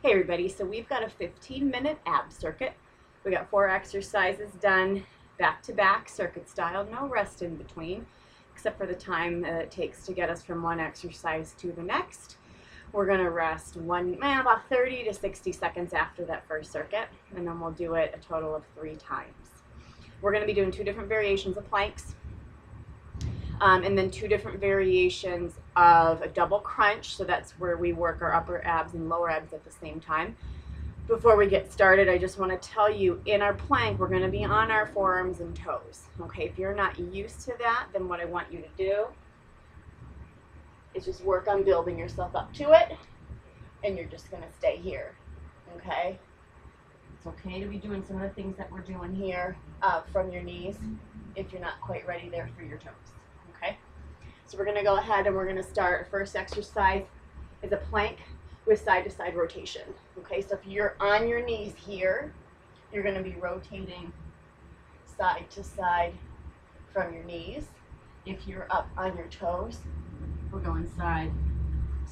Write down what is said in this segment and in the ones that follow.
Hey everybody, so we've got a 15-minute ab circuit. We got 4 exercises done back to back, circuit style, no rest in between, except for the time that it takes to get us from one exercise to the next. We're going to rest about 30 to 60 seconds after that first circuit, and then we'll do it a total of 3 times. We're going to be doing 2 different variations of planks. And then 2 different variations of a double crunch, so that's where we work our upper abs and lower abs at the same time. Before we get started, I just want to tell you, in our plank, we're going to be on our forearms and toes. Okay, if you're not used to that, then what I want you to do is just work on building yourself up to it, and you're just going to stay here, okay? It's okay to be doing some of the things that we're doing here from your knees if you're not quite ready there for your toes. Okay, so we're going to go ahead and we're going to start. First exercise is a plank with side-to-side rotation. Okay, so if you're on your knees here, you're going to be rotating side to side from your knees. If you're up on your toes, we're going side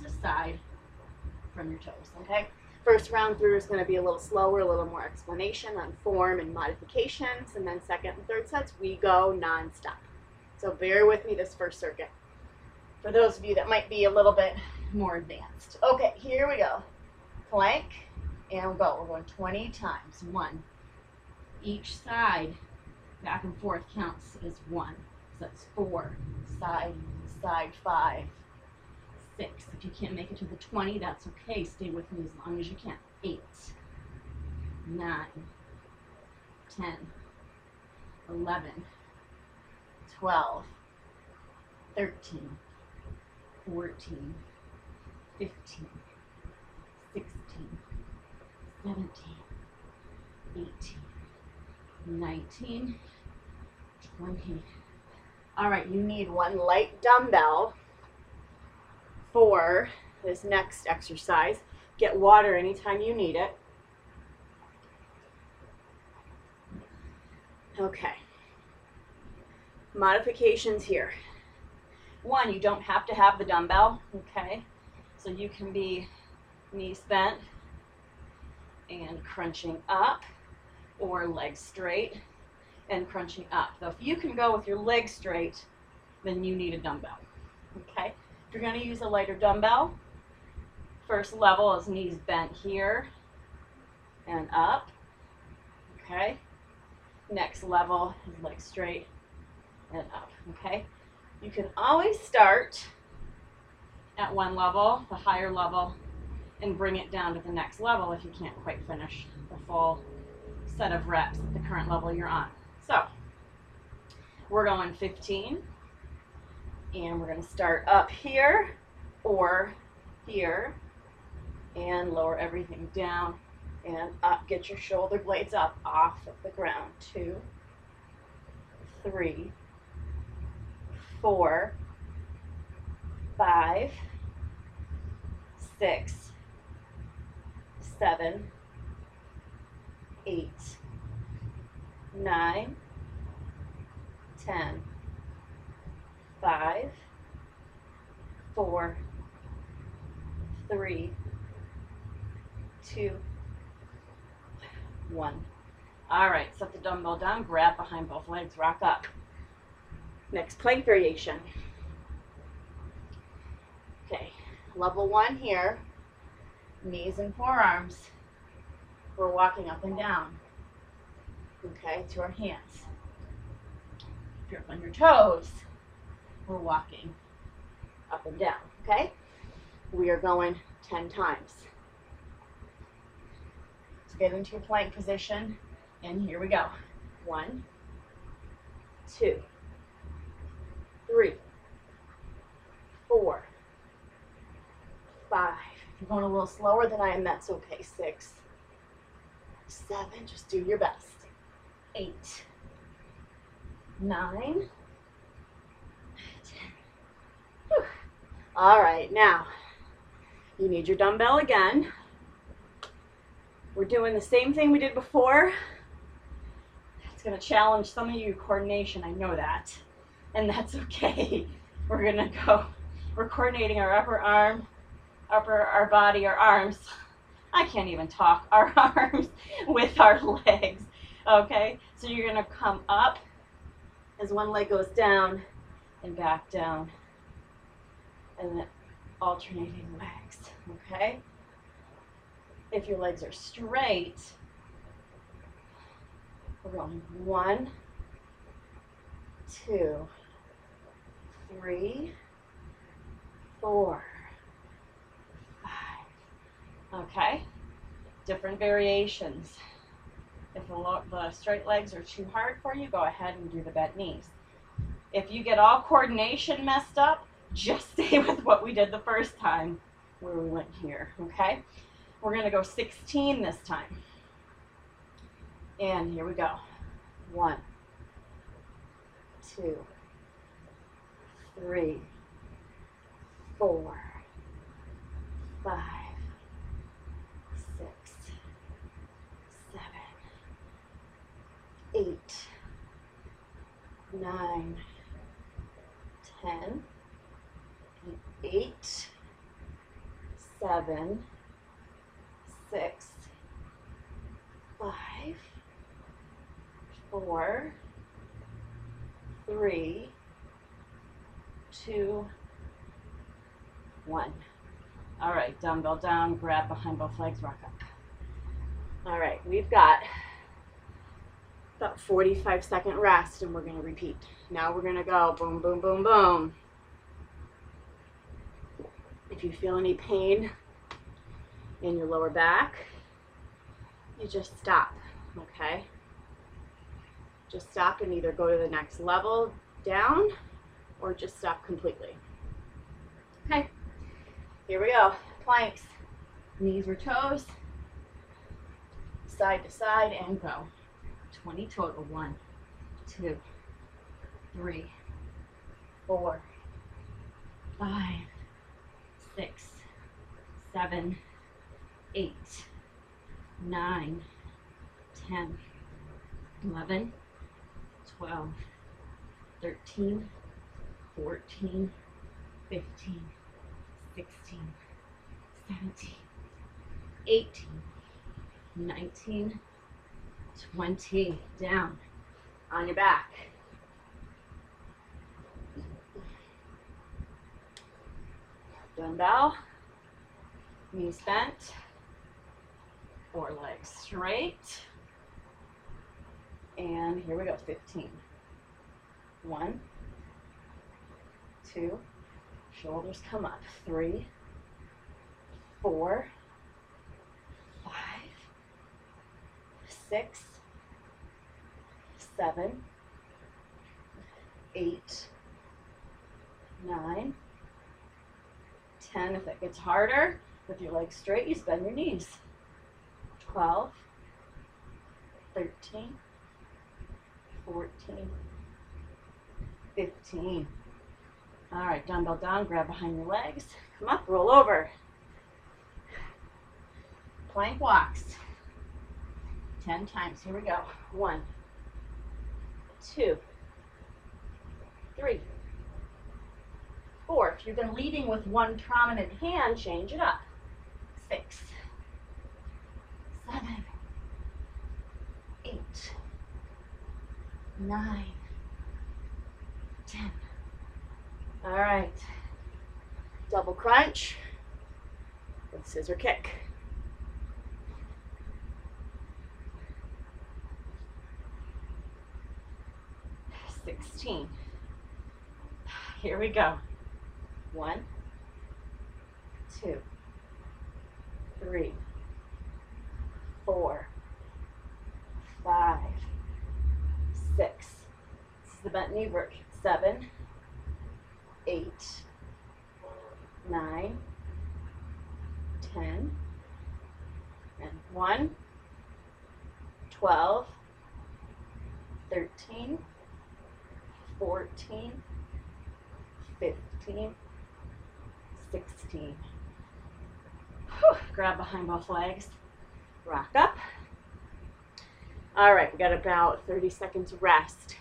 to side from your toes. Okay, first round through is going to be a little slower, a little more explanation on form and modifications, and then second and third sets we go non-stop. So bear with me this first circuit for those of you that might be a little bit more advanced. Okay, here we go. Plank, and we'll go. We're going 20 times. 1. Each side, back and forth, counts as 1. So that's 4. Side, side, 5. 6. If you can't make it to the 20, that's okay. Stay with me as long as you can. 8. 9. 10. 11. 12, 13, 14, 15, 16, 17, 18, 19, 20. All right, you need 1 light dumbbell for this next exercise. Get water anytime you need it. Okay. Modifications here. 1, you don't have to have the dumbbell, okay? So you can be knees bent and crunching up, or legs straight and crunching up. So if you can go with your legs straight, then you need a dumbbell, okay? If you're going to use a lighter dumbbell, first level is knees bent here and up, okay? Next level is legs straight and up, okay? You can always start at 1 level, the higher level, and bring it down to the next level if you can't quite finish the full set of reps at the current level you're on. So, we're going 15, and we're going to start up here or here, and lower everything down and up. Get your shoulder blades up off of the ground. 2, 3, 4, 5, 6, 7, 8, 9, 10, 5, 4, 3, 2, 1. All right, set the dumbbell down, grab behind both legs, rock up. Next plank variation. Okay, level 1 here, knees and forearms. We're walking up and down, okay, to our hands. If you're up on your toes, we're walking up and down, okay? We are going 10 times. So get into your plank position, and here we go. 1, 2, 3, 4, 5. If you're going a little slower than I am, that's okay. 6, 7, just do your best. 8, 9, 10. Whew. All right, now you need your dumbbell again. We're doing the same thing we did before. It's going to challenge some of you coordination, I know that. And that's okay. We're coordinating our upper arm, our body, our arms I can't even talk, our arms with our legs. Okay, so you're gonna come up as one leg goes down and back down, and then alternating legs, okay? If your legs are straight, we're going 1, 2, 3, 4, 5. Okay, different variations. If the straight legs are too hard for you, go ahead and do the bent knees. If you get all coordination messed up, just stay with what we did the first time where we went here, okay? We're gonna go 16 this time. And here we go. 1, 2, 3, 4, 5, 6, 7, 8, 9, 10, 8, 7, 6, 5, 4, 3, 2, 1. All right, dumbbell down, grab behind both legs, rock up. All right, we've got about 45-second rest, and we're gonna repeat. Now we're gonna go boom, boom, boom, boom. If you feel any pain in your lower back, you just stop, okay? Just stop and either go to the next level down or just stop completely. Okay, here we go. Planks, knees or toes, side to side, and go. 20 total. 1, 2, 3, 4, 5, 6, 7, 8, 9, 10, 11, 12, 13, 14, 15, 16, 17, 18, 19, 20. Down on your back. Dumbbell, knees bent, 4 legs straight. And here we go, 15. 1, 2, shoulders come up. 3, 4, 5, 6, 7, 8, 9, 10. If it gets harder, with your legs straight, you bend your knees. 12, 13, 14, 15. All right, dumbbell down, grab behind your legs. Come up, roll over. Plank walks. 10 times. Here we go. 1, 2, 3, 4. If you've been leading with one prominent hand, change it up. 6, 7, 8, 9, 10. All right. Double crunch with scissor kick. Here we go. 1, 2, 3, 4, 5, 6. This is the bent knee version. 7, 8, 9, 10, and 1, 12, 13, 14, 15, 16. Whew. Grab behind both legs, rock up. All right, we got about 30 seconds rest.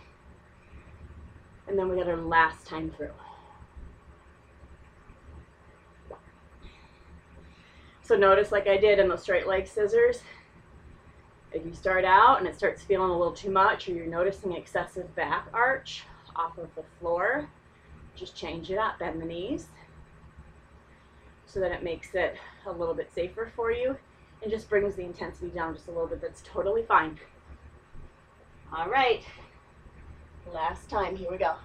And then we got our last time through. So notice, like I did in the straight leg scissors, if you start out and it starts feeling a little too much, or you're noticing excessive back arch off of the floor, just change it up. Bend the knees so that it makes it a little bit safer for you and just brings the intensity down just a little bit. That's totally fine. All right, last time, here we go.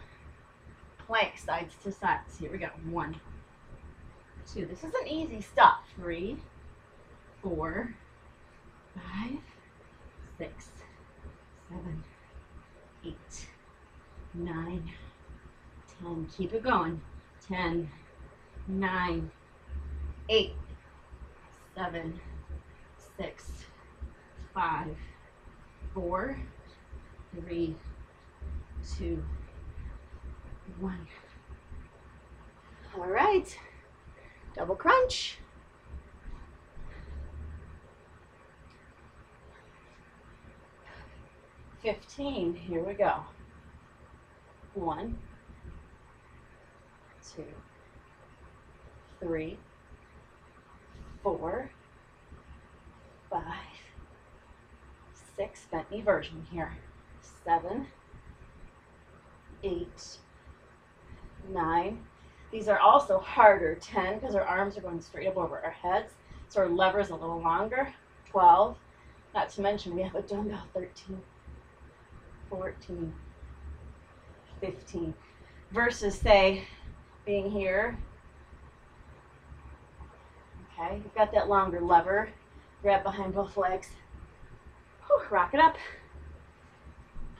Plank, sides to sides, here we go. 1, 2, this isn't easy stuff. 3, 4, 5, 6, 7, 8, 9, 10, keep it going. 10, 9, 8, 7, 6, 5, 4, 3, 2, 1. All right, double crunch. $15, here we go. 1, 2, 3, 4, 5, 6, bent knee version here. 7, 8, 9. These are also harder. 10, because our arms are going straight up over our heads, so our lever is a little longer. 12, not to mention we have a dumbbell. 13, 14, 15, versus say being here. Okay, you've got that longer lever. Grab behind both legs. Whew, rock it up.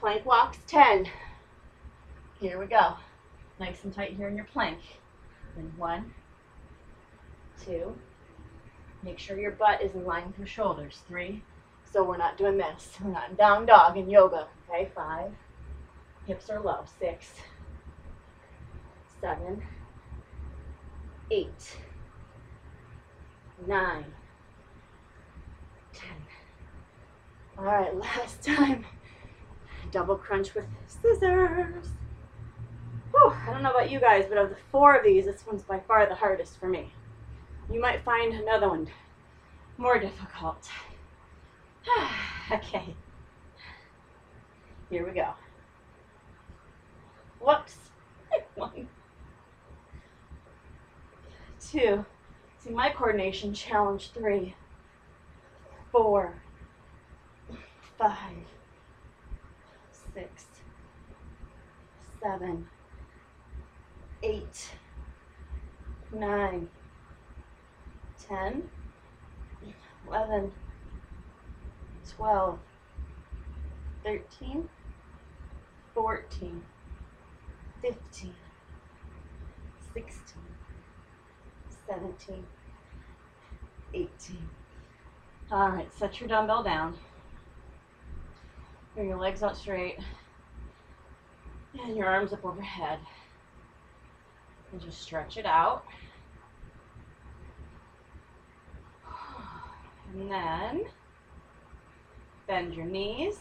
Plank walks, 10. Here we go. Nice and tight here in your plank. Then 1, 2. Make sure your butt is in line with your shoulders. 3. So we're not doing this. We're not in down dog in yoga. Okay, 5. Hips are low. 6, 7, 8, 9, 10. All right, last time. Double crunch with scissors. Whew, I don't know about you guys, but of the 4 of these, this one's by far the hardest for me. You might find another one more difficult. Okay. Here we go. Whoops. 1, 2. See, my coordination challenge. 3, 4, 5, 6, 7, 8, 9, 10, 11, 12, 13, 14, 15, 16, 17, 18. All right, set your dumbbell down. Bring your legs out straight and your arms up overhead. And just stretch it out. And then bend your knees.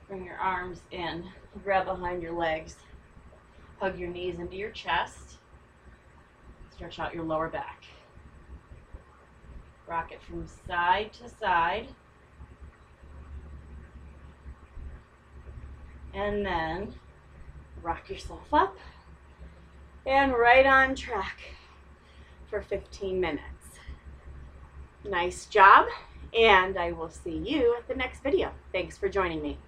Bring your arms in. Grab behind your legs. Hug your knees into your chest. Stretch out your lower back. Rock it from side to side. And then rock yourself up. And right on track for 15 minutes. Nice job, and I will see you at the next video. Thanks for joining me.